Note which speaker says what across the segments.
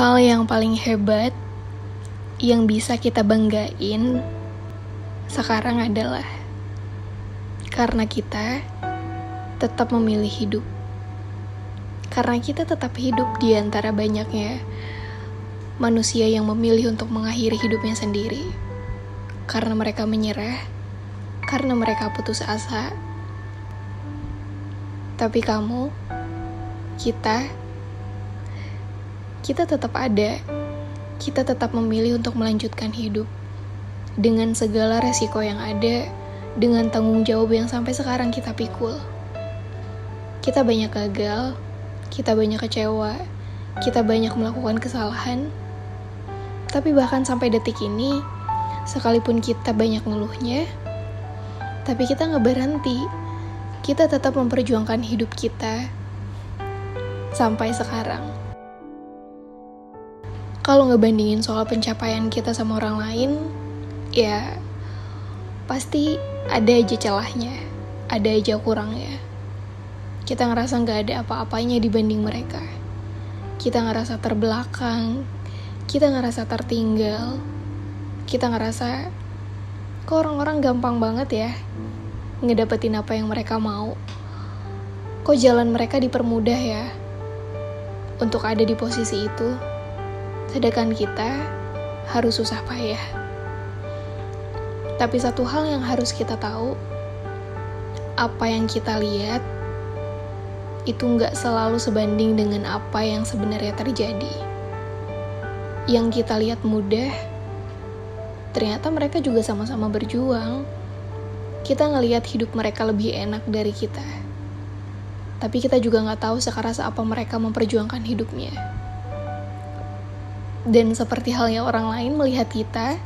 Speaker 1: Hal yang paling hebat yang bisa kita banggain sekarang adalah karena kita tetap memilih hidup. Karena kita tetap hidup di antara banyaknya manusia yang memilih untuk mengakhiri hidupnya sendiri. Karena mereka menyerah, karena mereka putus asa. Tapi kamu, kita tetap ada. Kita tetap memilih untuk melanjutkan hidup dengan segala resiko yang ada, dengan tanggung jawab yang sampai sekarang kita pikul. Kita banyak gagal, kita banyak kecewa, kita banyak melakukan kesalahan. Tapi bahkan sampai detik ini, sekalipun kita banyak ngeluhnya, tapi kita nggak berhenti. Kita tetap memperjuangkan hidup kita sampai sekarang. Kalau ngebandingin soal pencapaian kita sama orang lain, ya pasti ada aja celahnya, ada aja kurangnya. Kita ngerasa gak ada apa-apanya dibanding mereka. Kita ngerasa terbelakang, kita ngerasa tertinggal, kita ngerasa kok orang-orang gampang banget ya ngedapetin apa yang mereka mau. Kok jalan mereka dipermudah ya untuk ada di posisi itu. Sedangkan kita harus susah payah. Tapi satu hal yang harus kita tahu, apa yang kita lihat itu nggak selalu sebanding dengan apa yang sebenarnya terjadi. Yang kita lihat mudah, ternyata mereka juga sama-sama berjuang. Kita ngelihat hidup mereka lebih enak dari kita. Tapi kita juga nggak tahu sekeras apa mereka memperjuangkan hidupnya. Dan seperti halnya orang lain melihat kita,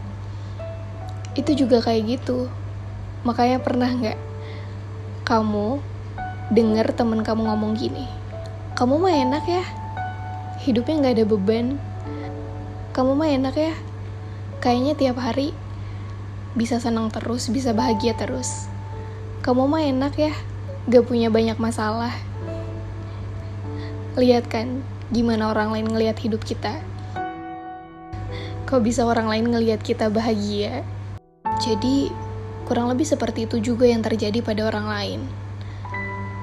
Speaker 1: itu juga kayak gitu. Makanya pernah gak kamu denger temen kamu ngomong gini, kamu mah enak ya, hidupnya gak ada beban. Kamu mah enak ya, kayaknya tiap hari bisa senang terus, bisa bahagia terus. Kamu mah enak ya, gak punya banyak masalah. Lihat kan gimana orang lain ngelihat hidup kita. Kok bisa orang lain ngelihat kita bahagia? Jadi, kurang lebih seperti itu juga yang terjadi pada orang lain.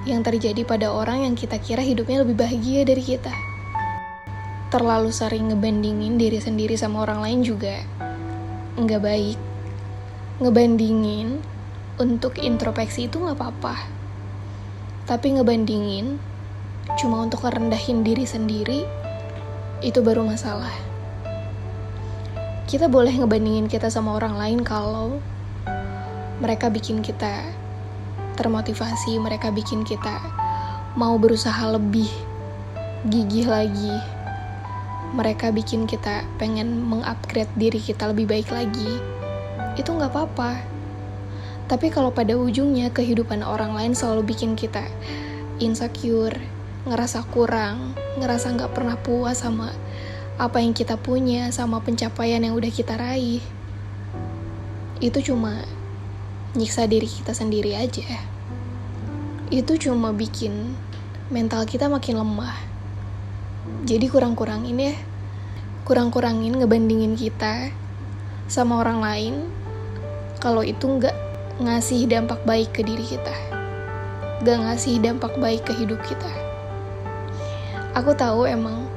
Speaker 1: Yang terjadi pada orang yang kita kira hidupnya lebih bahagia dari kita. Terlalu sering ngebandingin diri sendiri sama orang lain juga nggak baik. Ngebandingin untuk introspeksi itu nggak apa-apa. Tapi ngebandingin cuma untuk ngerendahin diri sendiri, itu baru masalah. Kita boleh ngebandingin kita sama orang lain kalau mereka bikin kita termotivasi, mereka bikin kita mau berusaha lebih gigih lagi. Mereka bikin kita pengen mengupgrade diri kita lebih baik lagi. Itu gak apa-apa. Tapi kalau pada ujungnya kehidupan orang lain selalu bikin kita insecure, ngerasa kurang, ngerasa gak pernah puas sama apa yang kita punya, sama pencapaian yang udah kita raih, itu cuma nyiksa diri kita sendiri aja. Itu cuma bikin mental kita makin lemah. Jadi kurang-kurangin ya, kurang-kurangin ngebandingin kita sama orang lain kalau itu gak ngasih dampak baik ke diri kita, gak ngasih dampak baik ke hidup kita. Aku tahu emang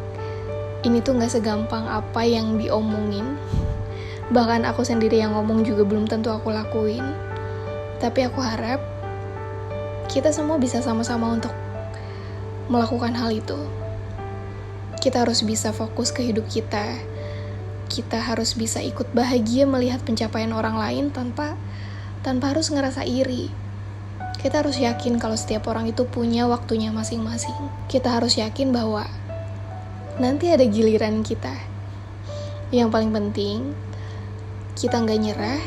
Speaker 1: ini tuh gak segampang apa yang diomongin. Bahkan aku sendiri yang ngomong juga belum tentu aku lakuin. Tapi aku harap kita semua bisa sama-sama untuk melakukan hal itu. Kita harus bisa fokus ke hidup kita. Kita harus bisa ikut bahagia melihat pencapaian orang lain tanpa harus ngerasa iri. Kita harus yakin kalau setiap orang itu punya waktunya masing-masing. Kita harus yakin bahwa nanti ada giliran kita. Yang paling penting, kita gak nyerah,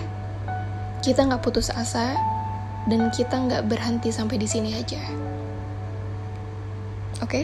Speaker 1: kita gak putus asa, dan kita gak berhenti sampai di sini aja. Oke?